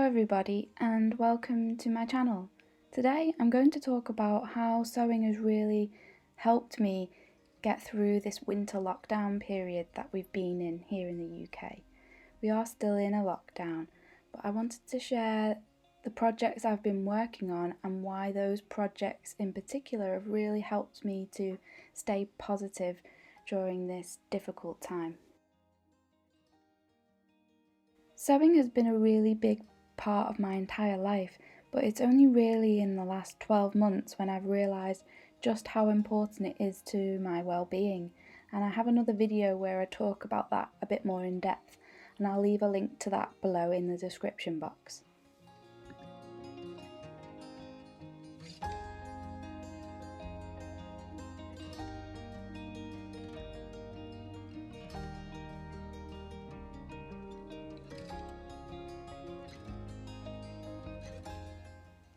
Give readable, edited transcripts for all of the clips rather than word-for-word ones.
everybody and welcome to my channel. Today I'm going to talk about how sewing has really helped me get through this winter lockdown period that we've been in here in the UK. We are still in a lockdown, but I wanted to share the projects I've been working on and why those projects in particular have really helped me to stay positive during this difficult time. Sewing has been a really big part of my entire life, but it's only really in the last 12 months when I've realised just how important it is to my well-being, and I have another video where I talk about that a bit more in depth, and I'll leave a link to that below in the description box.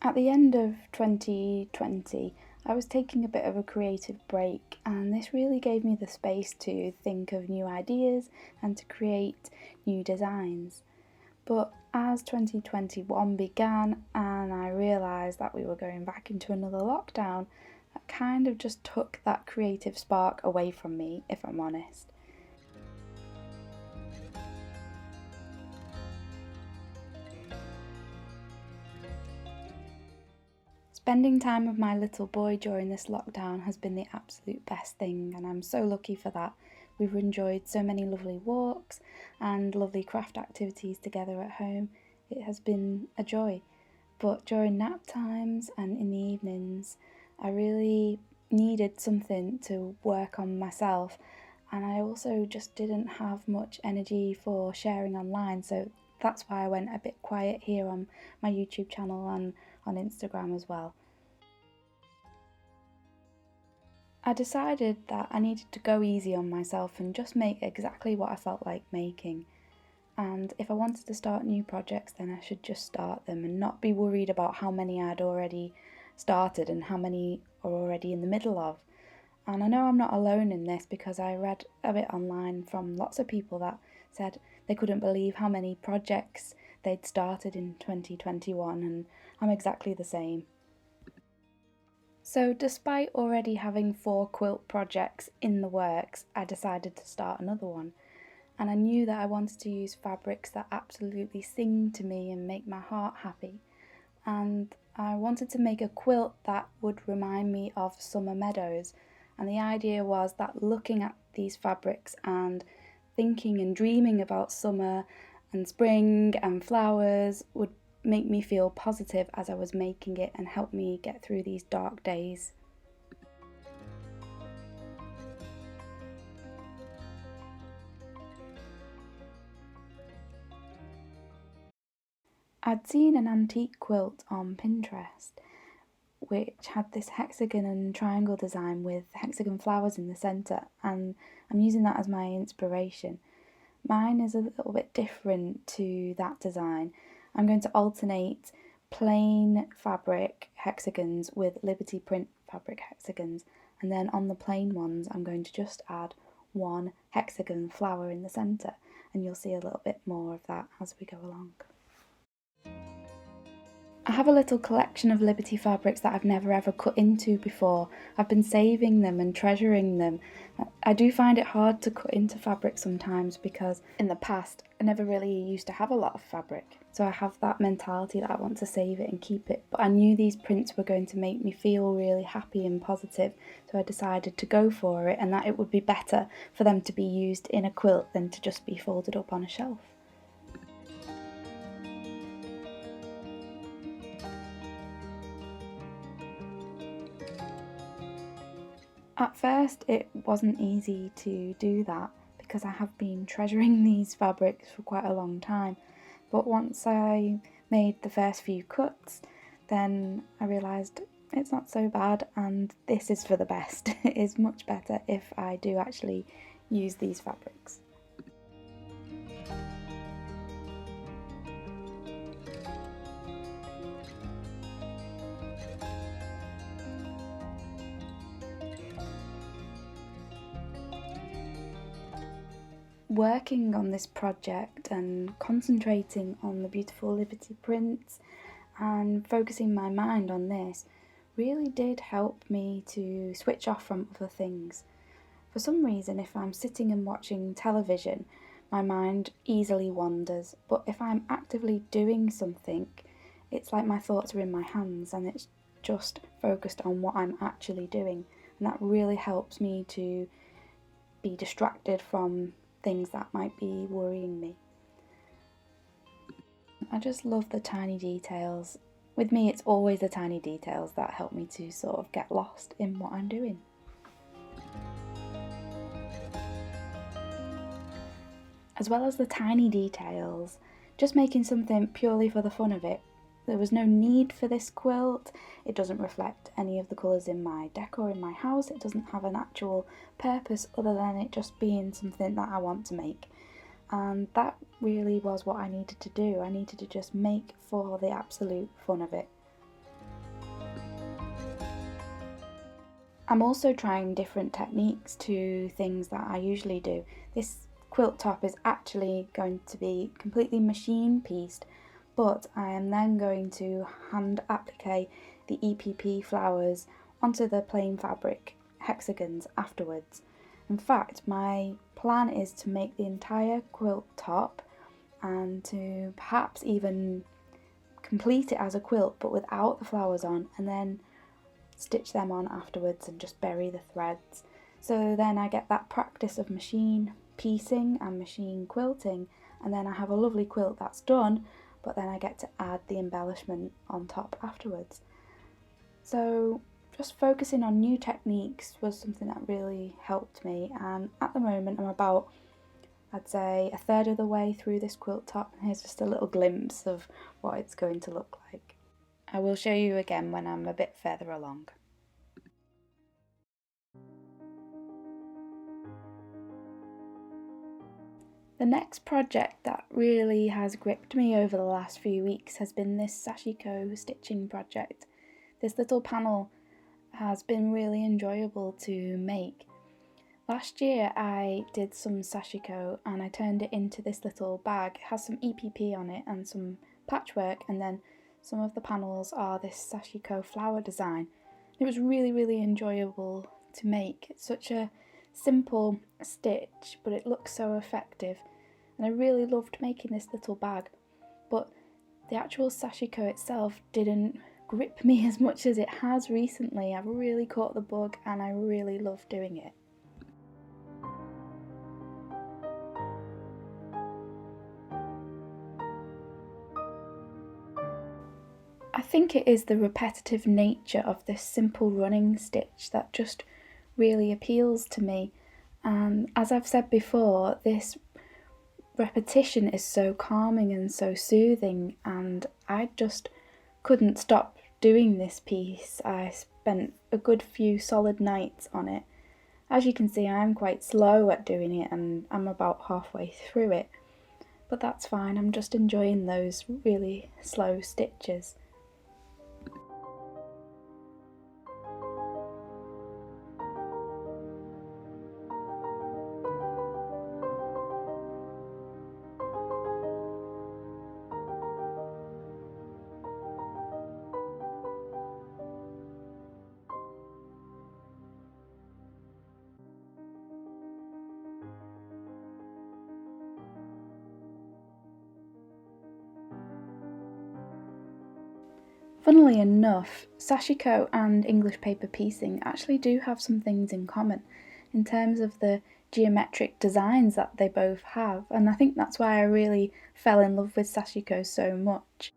At the end of 2020, I was taking a bit of a creative break, and this really gave me the space to think of new ideas and to create new designs. But as 2021 began and I realised that we were going back into another lockdown, that kind of just took that creative spark away from me, if I'm honest. Spending time with my little boy during this lockdown has been the absolute best thing, and I'm so lucky for that. We've enjoyed so many lovely walks and lovely craft activities together at home. It has been a joy. But during nap times and in the evenings, I really needed something to work on myself, and I also just didn't have much energy for sharing online, so that's why I went a bit quiet here on my YouTube channel and on Instagram as well. I decided that I needed to go easy on myself and just make exactly what I felt like making. And if I wanted to start new projects, then I should just start them and not be worried about how many I'd already started and how many are already in the middle of. And I know I'm not alone in this, because I read a bit online from lots of people that said they couldn't believe how many projects they'd started in 2021, and I'm exactly the same. So despite already having 4 quilt projects in the works, I decided to start another one. And I knew that I wanted to use fabrics that absolutely sing to me and make my heart happy. And I wanted to make a quilt that would remind me of summer meadows. And the idea was that looking at these fabrics and thinking and dreaming about summer and spring and flowers would make me feel positive as I was making it and help me get through these dark days. I'd seen an antique quilt on Pinterest which had this hexagon and triangle design with hexagon flowers in the centre, and I'm using that as my inspiration. Mine is a little bit different to that design. I'm going to alternate plain fabric hexagons with Liberty print fabric hexagons, and then on the plain ones I'm going to just add one hexagon flower in the centre, and you'll see a little bit more of that as we go along. I have a little collection of Liberty fabrics that I've never ever cut into before. I've been saving them and treasuring them. I do find it hard to cut into fabric sometimes because in the past I never really used to have a lot of fabric. So I have that mentality that I want to save it and keep it. But I knew these prints were going to make me feel really happy and positive, so I decided to go for it, and that it would be better for them to be used in a quilt than to just be folded up on a shelf. At first it wasn't easy to do that because I have been treasuring these fabrics for quite a long time, but once I made the first few cuts, then I realised it's not so bad, and this is for the best. It is much better if I do actually use these fabrics. working on this project and concentrating on the beautiful Liberty prints and focusing my mind on this really did help me to switch off from other things. For some reason, if I'm sitting and watching television, my mind easily wanders, but if I'm actively doing something, it's like my thoughts are in my hands and it's just focused on what I'm actually doing, and that really helps me to be distracted from things that might be worrying me. I just love the tiny details. With me, it's always the tiny details that help me to sort of get lost in what I'm doing. As well as the tiny details, just making something purely for the fun of it. There was no need for this quilt. It doesn't reflect any of the colours in my decor in my house. It doesn't have an actual purpose other than it just being something that I want to make. And that really was what I needed to do. I needed to just make for the absolute fun of it. I'm also trying different techniques to things that I usually do. This quilt top is actually going to be completely machine pieced, but I am then going to hand applique the EPP flowers onto the plain fabric hexagons afterwards. In fact, my plan is to make the entire quilt top and to perhaps even complete it as a quilt but without the flowers on, and then stitch them on afterwards and just bury the threads. So then I get that practice of machine piecing and machine quilting, and then I have a lovely quilt that's done, but then I get to add the embellishment on top afterwards. So just focusing on new techniques was something that really helped me, and at the moment I'm about, I'd say, a third of the way through this quilt top, and here's just a little glimpse of what it's going to look like. I will show you again when I'm a bit further along. The next project that really has gripped me over the last few weeks has been this sashiko stitching project. This little panel has been really enjoyable to make. Last year I did some sashiko and I turned it into this little bag. It has some EPP on it and some patchwork, and then some of the panels are this sashiko flower design. It was really enjoyable to make. It's such a simple stitch, but it looks so effective, and I really loved making this little bag. But the actual sashiko itself didn't grip me as much as it has recently. I've really caught the bug and I really love doing it. I think it is the repetitive nature of this simple running stitch that just really appeals to me. As I've said before, this repetition is so calming and so soothing, and I just couldn't stop doing this piece. I spent a good few solid nights on it. As you can see, I'm quite slow at doing it and I'm about halfway through it, but that's fine. I'm just enjoying those really slow stitches. Funnily enough, sashiko and English paper piecing actually do have some things in common in terms of the geometric designs that they both have, and I think that's why I really fell in love with sashiko so much.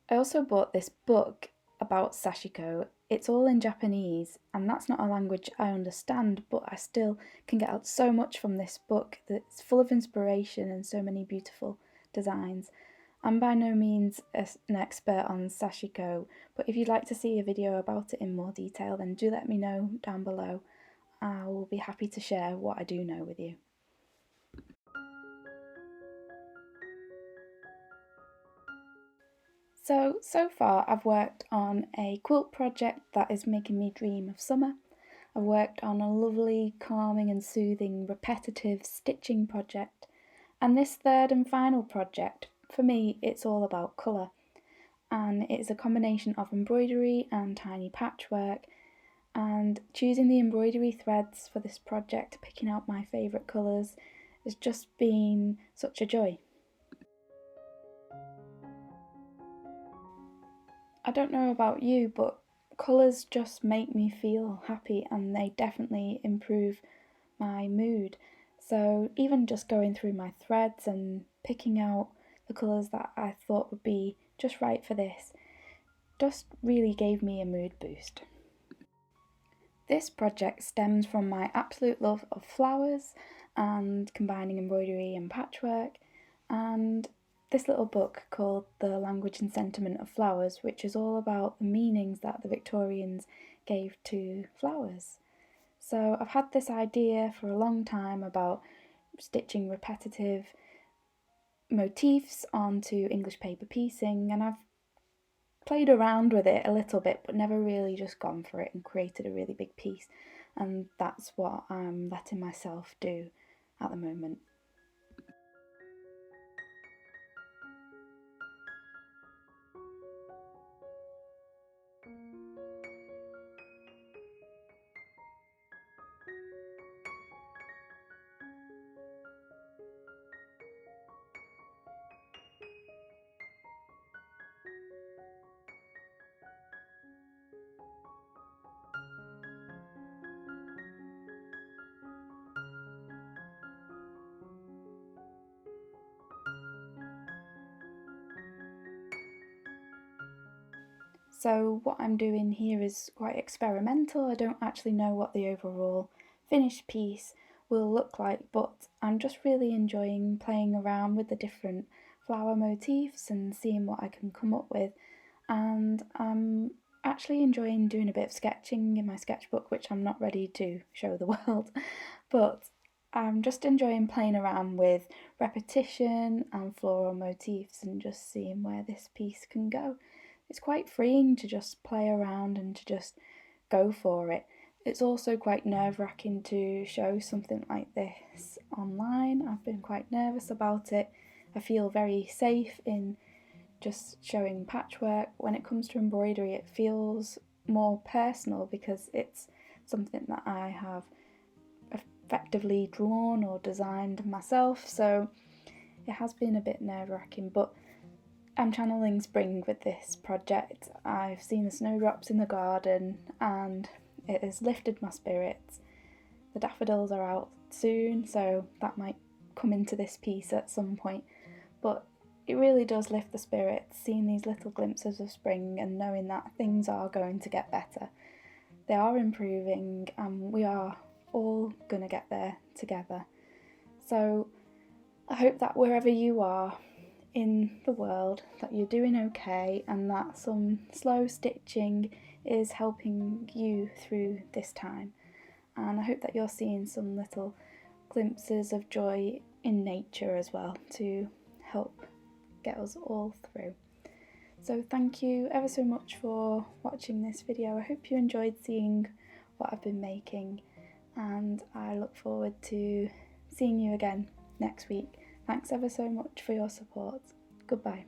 I also bought this book about sashiko. It's all in Japanese, and that's not a language I understand, but I still can get out so much from this book that's full of inspiration and so many beautiful designs. I'm by no means an expert on sashiko, but if you'd like to see a video about it in more detail, then do let me know down below. I will be happy to share what I do know with you. So far I've worked on a quilt project that is making me dream of summer. I've worked on a lovely, calming and soothing, repetitive stitching project. And this third and final project, for me, it's all about colour. And it's a combination of embroidery and tiny patchwork. And choosing the embroidery threads for this project, picking out my favourite colours, has just been such a joy. I don't know about you, but colours just make me feel happy and they definitely improve my mood. So even just going through my threads and picking out the colours that I thought would be just right for this just really gave me a mood boost. This project stems from my absolute love of flowers and combining embroidery and patchwork, and this little book called The Language and Sentiment of Flowers, which is all about the meanings that the Victorians gave to flowers. So I've had this idea for a long time about stitching repetitive motifs onto English paper piecing, and I've played around with it a little bit but never really just gone for it and created a really big piece, and that's what I'm letting myself do at the moment. So what I'm doing here is quite experimental. I don't actually know what the overall finished piece will look like, but I'm just really enjoying playing around with the different flower motifs and seeing what I can come up with. And I'm actually enjoying doing a bit of sketching in my sketchbook, which I'm not ready to show the world, but I'm just enjoying playing around with repetition and floral motifs and just seeing where this piece can go. It's quite freeing to just play around and to just go for it. It's also quite nerve-wracking to show something like this online. I've been quite nervous about it. I feel very safe in just showing patchwork. When it comes to embroidery, it feels more personal because it's something that I have effectively drawn or designed myself, so it has been a bit nerve-wracking, but I'm channeling spring with this project. I've seen the snowdrops in the garden and it has lifted my spirits. The daffodils are out soon, so that might come into this piece at some point, but it really does lift the spirits, seeing these little glimpses of spring and knowing that things are going to get better. They are improving and we are all going to get there together. So I hope that wherever you are in the world that you're doing okay and that some slow stitching is helping you through this time, and I hope that you're seeing some little glimpses of joy in nature as well to help get us all through. So thank you ever so much for watching this video. I hope you enjoyed seeing what I've been making, and I look forward to seeing you again next week. Thanks ever so much for your support. Goodbye.